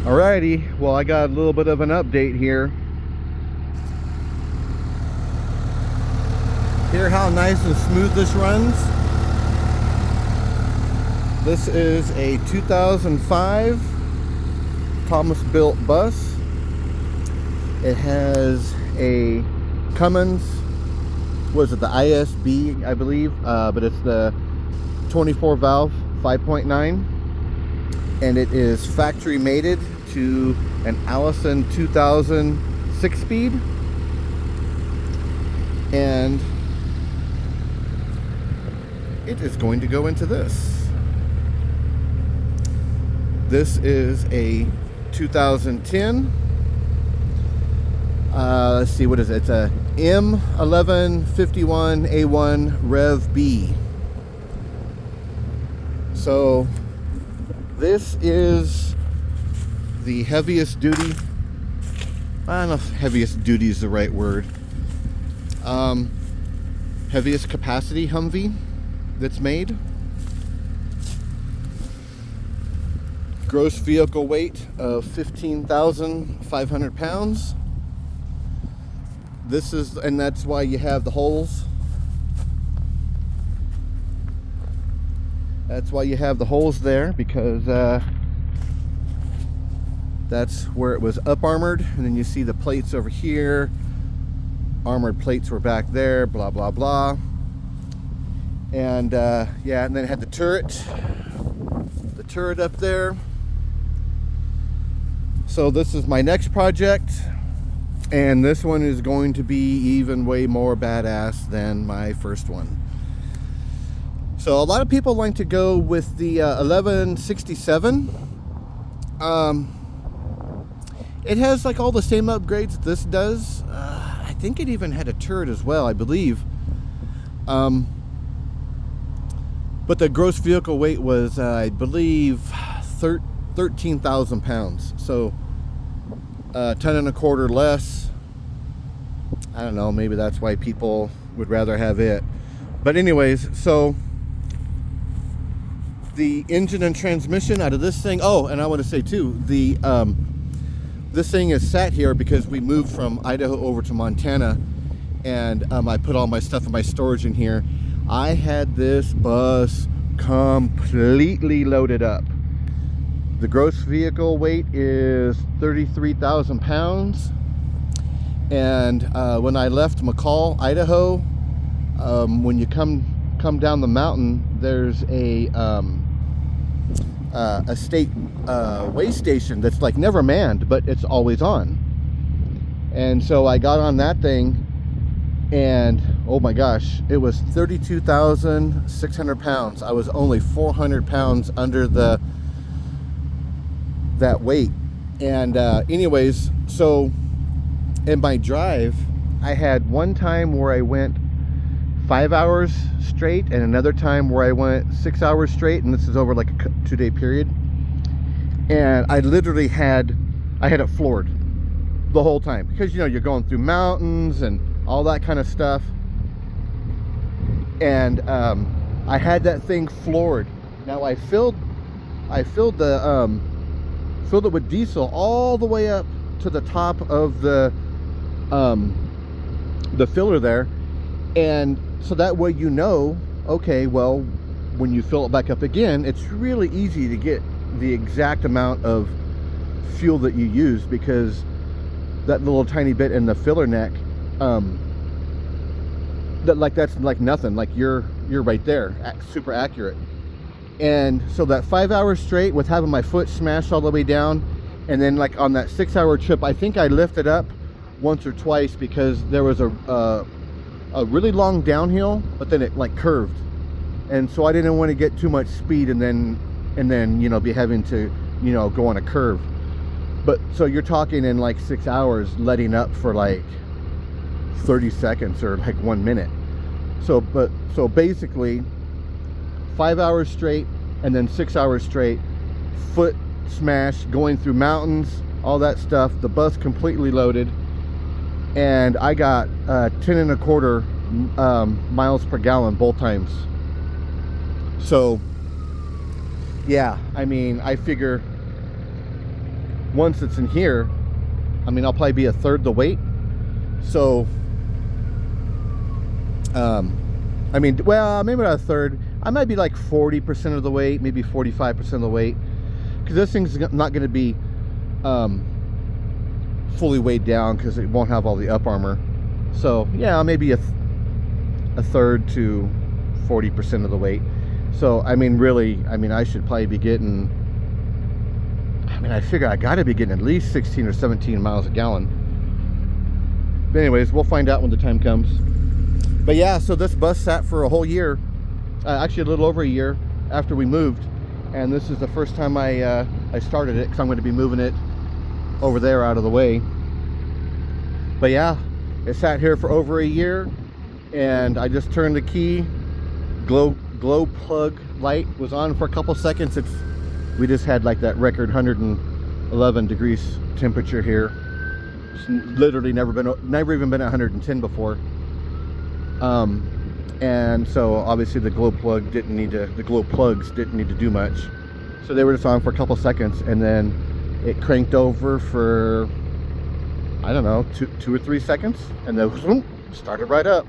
Alrighty, well, I got a little bit of an update here. Hear how nice and smooth this runs? This is a 2005 Thomas built bus. It has a Cummins, what is it, the ISB, I believe, but it's the 24 valve 5.9. And it is factory mated to an Allison 2000 6-speed, and it is going to go into this. This is a 2010. Let's see, what is it? It's a M1151A1 Rev B. So this is the heaviest duty, I don't know if heaviest duty is the right word, heaviest capacity Humvee that's made. Gross vehicle weight of 15,500 pounds. This is, and that's why you have the holes. That's why you have the holes there, because that's where it was up armored, and then you see the plates over here. Armored plates were back there, blah blah blah. And yeah, and then it had the turret up there. So this is my next project, and this one is going to be even way more badass than my first one. So a lot of people like to go with the 1167. It has like all the same upgrades this does. I think it even had a turret as well, I believe. But the gross vehicle weight was, I believe, 13,000 pounds. So 10 1/4 less. I don't know, maybe that's why people would rather have it. But anyways, so the engine and transmission out of this thing, oh, and I want to say too, the this thing is sat here because we moved from Idaho over to Montana, and I put all my stuff in my storage in here. I had this bus completely loaded up. The gross vehicle weight is 33,000 pounds. And when I left McCall, Idaho, when you come down the mountain, there's a state way station that's like never manned, but it's always on. And so I got on that thing, and oh my gosh, it was 32,600 pounds. I was only 400 pounds under that weight. And anyways, so in my drive, I had one time where I went 5 hours straight, and another time where I went 6 hours straight, and this is over like a 2-day period. And I literally had it floored the whole time, because you know, you're going through mountains and all that kind of stuff. And I had that thing floored. Now I filled the filled it with diesel all the way up to the top of the filler there. And so that way, you know, okay, well, when you fill it back up again, it's really easy to get the exact amount of fuel that you use, because that little tiny bit in the filler neck, that's like nothing. Like you're right there, super accurate. And so that 5 hours straight with having my foot smashed all the way down, and then like on that 6 hour trip, I think I lifted up once or twice, because there was a really long downhill, but then it like curved, and so I didn't want to get too much speed and then you know, be having to, you know, go on a curve. But so you're talking in like 6 hours letting up for like 30 seconds or like 1 minute. So basically 5 hours straight and then 6 hours straight, foot smash, going through mountains, all that stuff, the bus completely loaded. And I got 10 1/4 miles per gallon both times. So yeah, I mean, I figure once it's in here, I mean, I'll probably be a third the weight. So, I mean, well, maybe not a third. I might be like 40% of the weight, maybe 45% of the weight, because this thing's not going to be fully weighed down because it won't have all the up armor. So yeah, maybe a third to 40% of the weight. So I mean, really, I mean, I should probably be getting, I mean, I figure I got to be getting at least 16 or 17 miles a gallon. But anyways, we'll find out when the time comes. But yeah, so this bus sat for a whole year, actually a little over a year after we moved, and this is the first time I started it, because I'm going to be moving it over there out of the way. But yeah, it sat here for over a year, and I just turned the key. Glow plug light was on for a couple seconds. We just had like that record 111 degrees temperature here. It's literally never even been 110 before. And so obviously the glow plugs didn't need to do much. So they were just on for a couple seconds, and then it cranked over for, I don't know, two or three seconds, and then started right up.